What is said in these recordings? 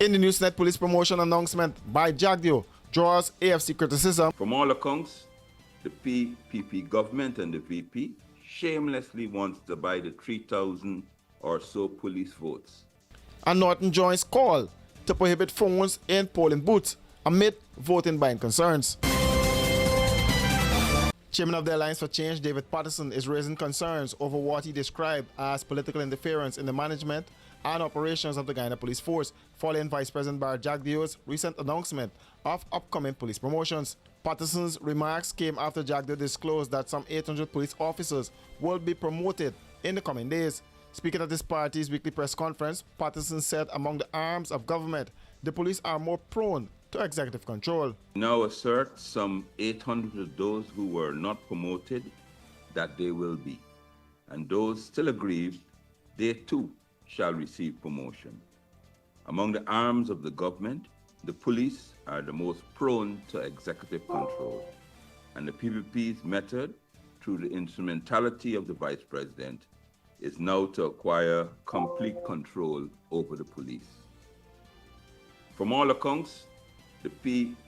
In the Newsnet police promotion announcement by Jagdeo draws AFC criticism. From all accounts, the PPP government and the VP shamelessly wants to buy the 3,000 or so police votes. And Norton joins call to prohibit phones in polling booths amid voting buying concerns. Chairman of the Alliance for Change, David Patterson, is raising concerns over what he described as political interference in the management and operations of the Guyana Police Force, following Vice President Barry Jagdeo's recent announcement of upcoming police promotions. Patterson's remarks came after Jagdeo disclosed that some 800 police officers will be promoted in the coming days. Speaking at this party's weekly press conference, Patterson said among the arms of government, the police are more prone to executive control. Now assert some 800 of those who were not promoted that they will be, and those still aggrieved, they too shall receive promotion. Among the arms of the government, the police are the most prone to executive control, and the PPP's method, through the instrumentality of the Vice President, is now to acquire complete control over the police. From all accounts, the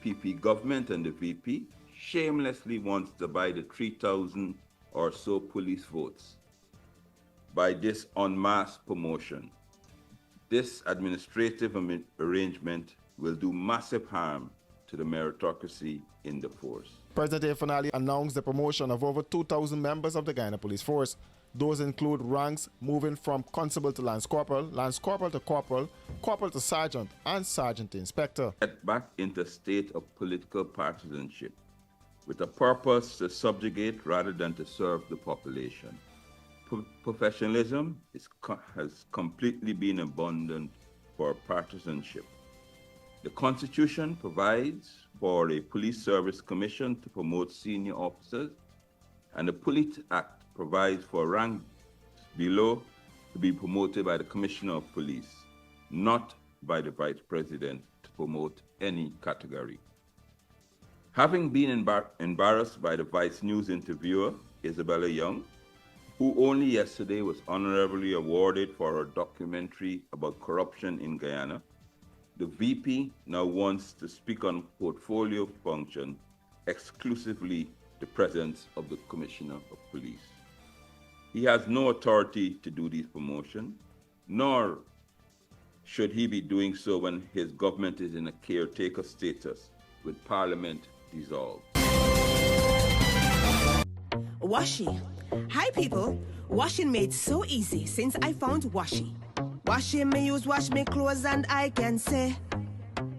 PPP government and the VP shamelessly wants to buy the 3,000 or so police votes by this en masse promotion. This administrative arrangement will do massive harm to the meritocracy in the force. President Finale announced the promotion of over 2,000 members of the Guyana Police Force. Those include ranks moving from constable to lance corporal to corporal, corporal to sergeant, and sergeant to inspector. Get back into a state of political partisanship with a purpose to subjugate rather than to serve the population. Professionalism has completely been abandoned for partisanship. The Constitution provides for a police service commission to promote senior officers, and the Police Act provides for ranks below to be promoted by the Commissioner of Police, not by the Vice President to promote any category. Having been embarrassed by the Vice News interviewer, Isabella Young, who only yesterday was honorably awarded for her documentary about corruption in Guyana, the VP now wants to speak on portfolio function exclusively the presence of the Commissioner of Police. He has no authority to do these promotions, nor should he be doing so when his government is in a caretaker status with Parliament dissolved. Washi. Hi people. Washing made so easy since I found Washi. Washing me use wash me clothes and I can say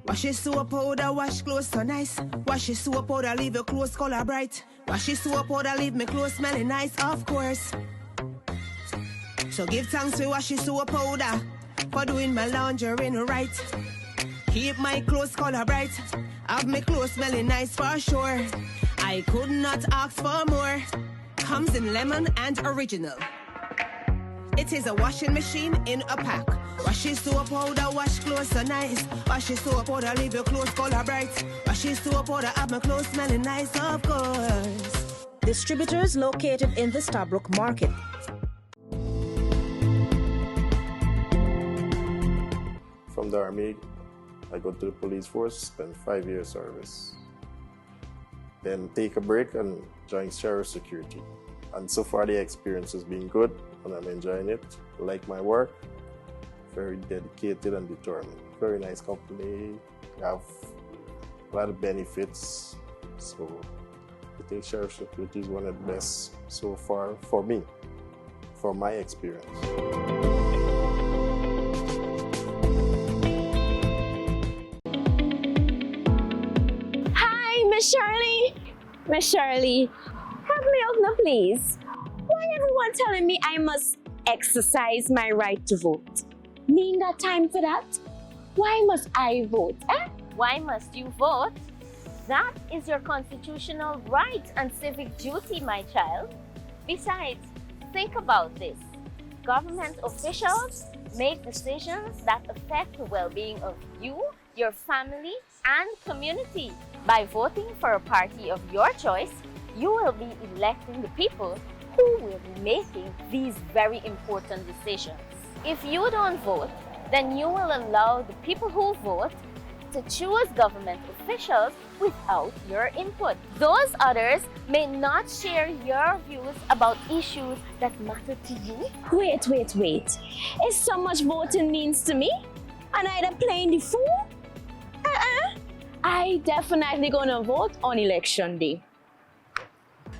Washi soap powder wash clothes so nice. Washi soap powder leave your clothes color bright. Washi soap powder leave me clothes smelling nice, of course. So give thanks to Washi soap powder for doing my laundry right. Keep my clothes color bright. Have my clothes smelling nice for sure. I could not ask for more. Comes in lemon and original. It is a washing machine in a pack. Washi soap powder wash clothes so nice. Washi soap powder leave your clothes color bright. Washi soap powder have my clothes smelling nice, of course. Distributors located in the Starbrook Market. From the Army, I go to the police force, spend 5 years service. Then take a break and join Sheriff Security. And so far the experience has been good and I'm enjoying it. I like my work, very dedicated and determined. Very nice company, have a lot of benefits. So I think Sheriff Security is one of the best so far for me, from my experience. Miss Shirley, help me out now, please. Why everyone telling me I must exercise my right to vote? Me ain't got time for that. Why must I vote? Why must you vote? That is your constitutional right and civic duty, my child. Besides, think about this. Government officials make decisions that affect the well-being of you, your family, and community. By voting for a party of your choice, you will be electing the people who will be making these very important decisions. If you don't vote, then you will allow the people who vote to choose government officials without your input. Those others may not share your views about issues that matter to you. Wait. Is so much voting means to me? And I done playing the fool? I definitely gonna vote on election day.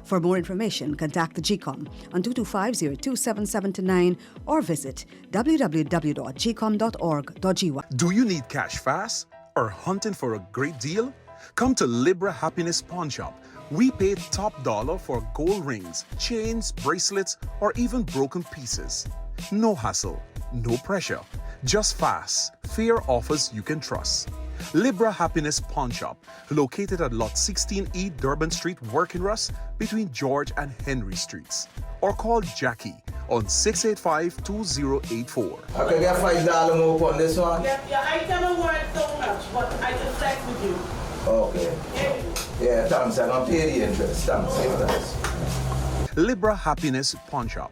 For more information, contact the GCOM on 225-027729 or visit www.gcom.org.gy. Do you need cash fast or hunting for a great deal? Come to Libra Happiness Pawn Shop. We pay top dollar for gold rings, chains, bracelets, or even broken pieces. No hassle, no pressure, just fast, fair offers you can trust. Libra Happiness Pawn Shop, located at Lot 16E Durban Street, Working Russ, between George and Henry Streets. Or call Jackie on 685-2084. I can get $5 more on this one. Yeah, I never work so much, but I just like with you. Okay. Yeah, thanks. I'm going to pay the interest. Thanks. Libra Happiness Pawn Shop.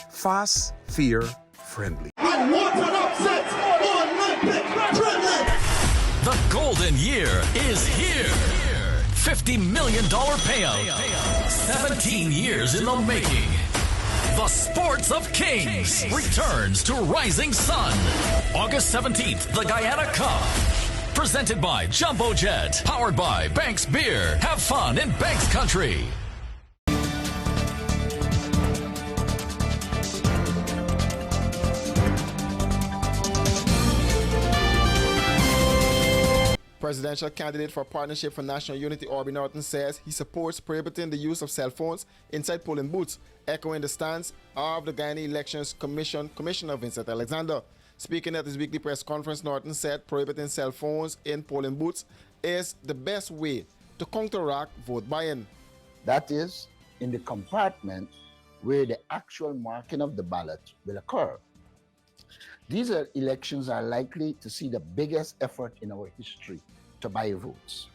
Fast, fair, friendly. I want an upset Olympic Dreamland. The golden year is here. $50 million payout. 17 years in the making. The Sports of Kings returns to Rising Sun. August 17th, the Guyana Cup. Presented by Jumbo Jet. Powered by Banks Beer. Have fun in Banks Country. Presidential candidate for Partnership for National Unity, Aubrey Norton, says he supports prohibiting the use of cell phones inside polling booths, echoing the stance of the Guyana Elections Commissioner Vincent Alexander. Speaking at his weekly press conference, Norton said prohibiting cell phones in polling booths is the best way to counteract vote buying. That is, in the compartment where the actual marking of the ballot will occur. These elections are likely to see the biggest effort in our history to buy votes.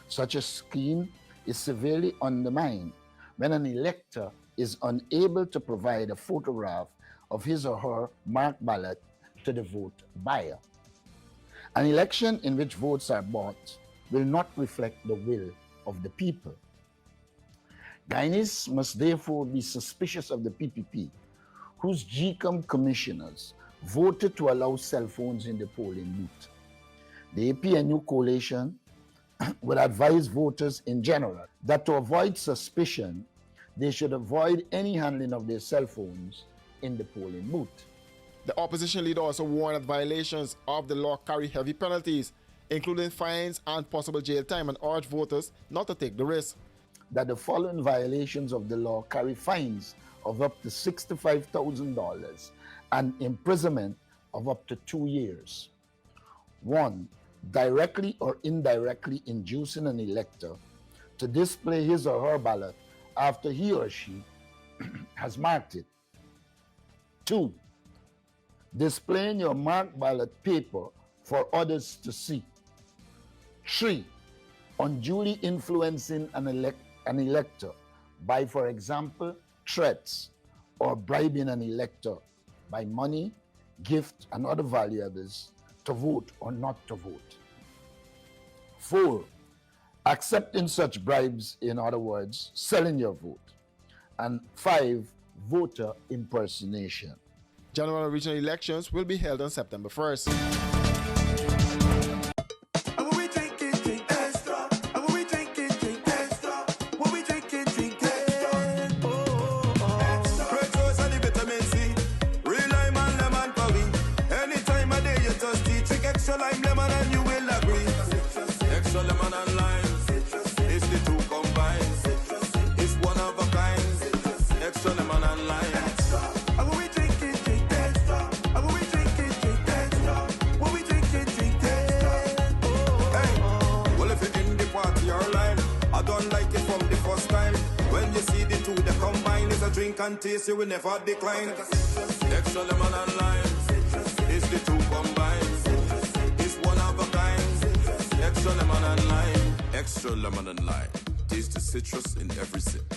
Such a scheme is severely undermined when an elector is unable to provide a photograph of his or her marked ballot to the vote buyer. An election in which votes are bought will not reflect the will of the people. Guyanese must therefore be suspicious of the PPP, whose GCOM commissioners voted to allow cell phones in the polling booth. The APNU coalition would advise voters in general that to avoid suspicion, they should avoid any handling of their cell phones in the polling booth. The opposition leader also warned that violations of the law carry heavy penalties, including fines and possible jail time, and urged voters not to take the risk. That the following violations of the law carry fines of up to $65,000 and imprisonment of up to 2 years. 1. Directly or indirectly inducing an elector to display his or her ballot after he or she has marked it. 2. Displaying your marked ballot paper for others to see. 3. Unduly influencing an elector by, for example, threats or bribing an elector by money, gift, and other valuables to vote or not to vote. 4. Accepting such bribes, in other words, selling your vote. And 5. Voter impersonation. General and regional elections will be held on September 1st. Drink and taste, you will never decline. Extra lemon and lime. It's the two combined. It's one of a kind. Extra lemon and lime. Extra lemon and lime. Taste the citrus in every sip.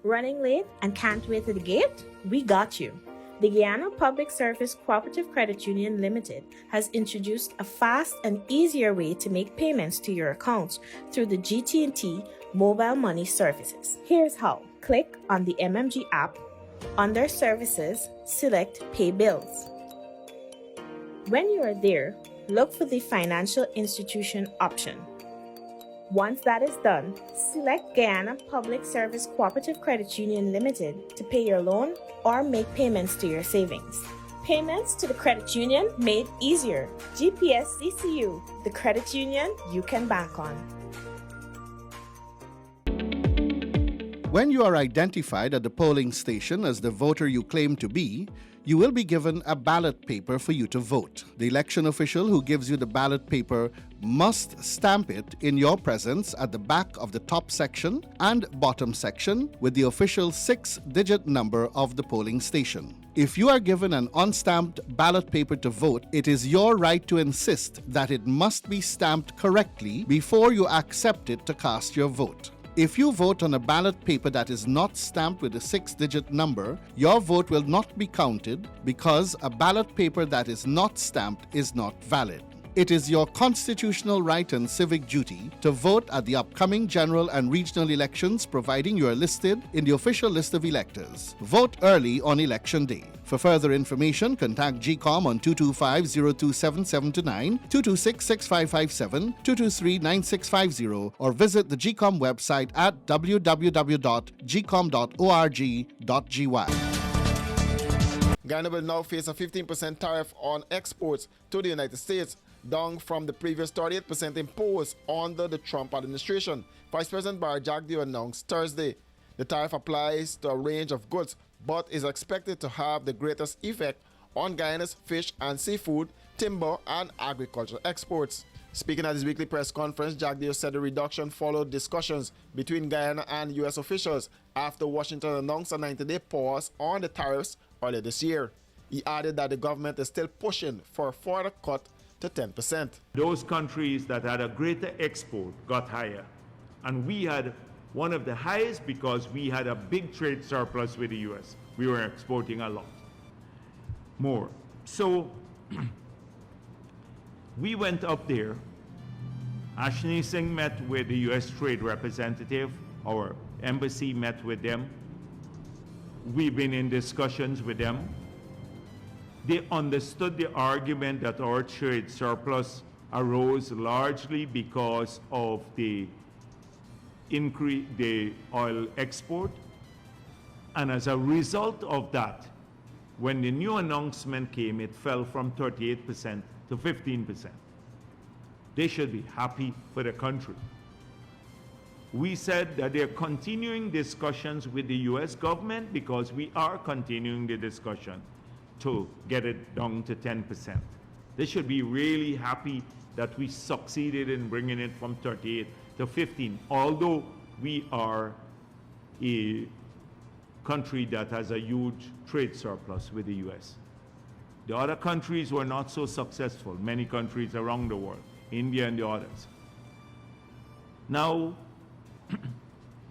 Running late and can't wait to the gate? We got you. The Guyana Public Service Cooperative Credit Union Limited has introduced a fast and easier way to make payments to your accounts through the GT&T mobile money services. Here's how. Click on the MMG app. Under Services, select Pay Bills. When you are there, look for the Financial Institution option. Once that is done, select Guyana Public Service Cooperative Credit Union Limited to pay your loan or make payments to your savings. Payments to the credit union made easier. GPSCCU, the credit union you can bank on. When you are identified at the polling station as the voter you claim to be, you will be given a ballot paper for you to vote. The election official who gives you the ballot paper must stamp it in your presence at the back of the top section and bottom section with the official 6-digit number of the polling station. If you are given an unstamped ballot paper to vote, it is your right to insist that it must be stamped correctly before you accept it to cast your vote. If you vote on a ballot paper that is not stamped with a 6-digit number, your vote will not be counted because a ballot paper that is not stamped is not valid. It is your constitutional right and civic duty to vote at the upcoming general and regional elections, providing you are listed in the official list of electors. Vote early on election day. For further information, contact GCOM on 225-027-729, 226-6557, 223-9650, or visit the GCOM website at www.gcom.org.gy. Guyana will now face a 15% tariff on exports to the United States, down from the previous 38% imposed under the Trump administration. Vice President Barr Jagdeo announced Thursday. The tariff applies to a range of goods, but is expected to have the greatest effect on Guyana's fish and seafood, timber, and agricultural exports. Speaking at his weekly press conference, Jagdeo said the reduction followed discussions between Guyana and U.S. officials after Washington announced a 90-day pause on the tariffs earlier this year. He added that the government is still pushing for a further cut to 10%. Those countries that had a greater export got higher, and we had one of the highest because we had a big trade surplus with the U.S. We were exporting a lot more. So we went up there. Ashni Singh met with the U.S. trade representative. Our embassy met with them. We've been in discussions with them. They understood the argument that our trade surplus arose largely because of the increase the oil export. And as a result of that, when the new announcement came, it fell from 38% to 15%. They should be happy for the country. We said that they're continuing discussions with the US government because we are continuing the discussion to get it down to 10%. They should be really happy that we succeeded in bringing it from 38 to 15, although we are a country that has a huge trade surplus with the US. The other countries were not so successful, many countries around the world, India and the others. Now,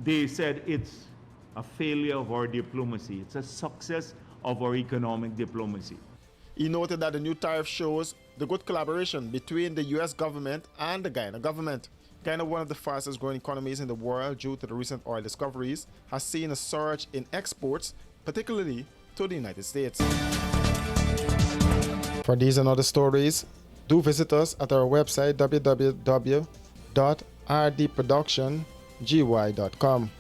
they said it's a failure of our diplomacy. It's a success of our economic diplomacy. He noted that the new tariff shows the good collaboration between the U.S. government and the Guyana government. Guyana, one of the fastest growing economies in the world due to the recent oil discoveries, has seen a surge in exports, particularly to the United States. For these and other stories, do visit us at our website www.rdproductiongy.com.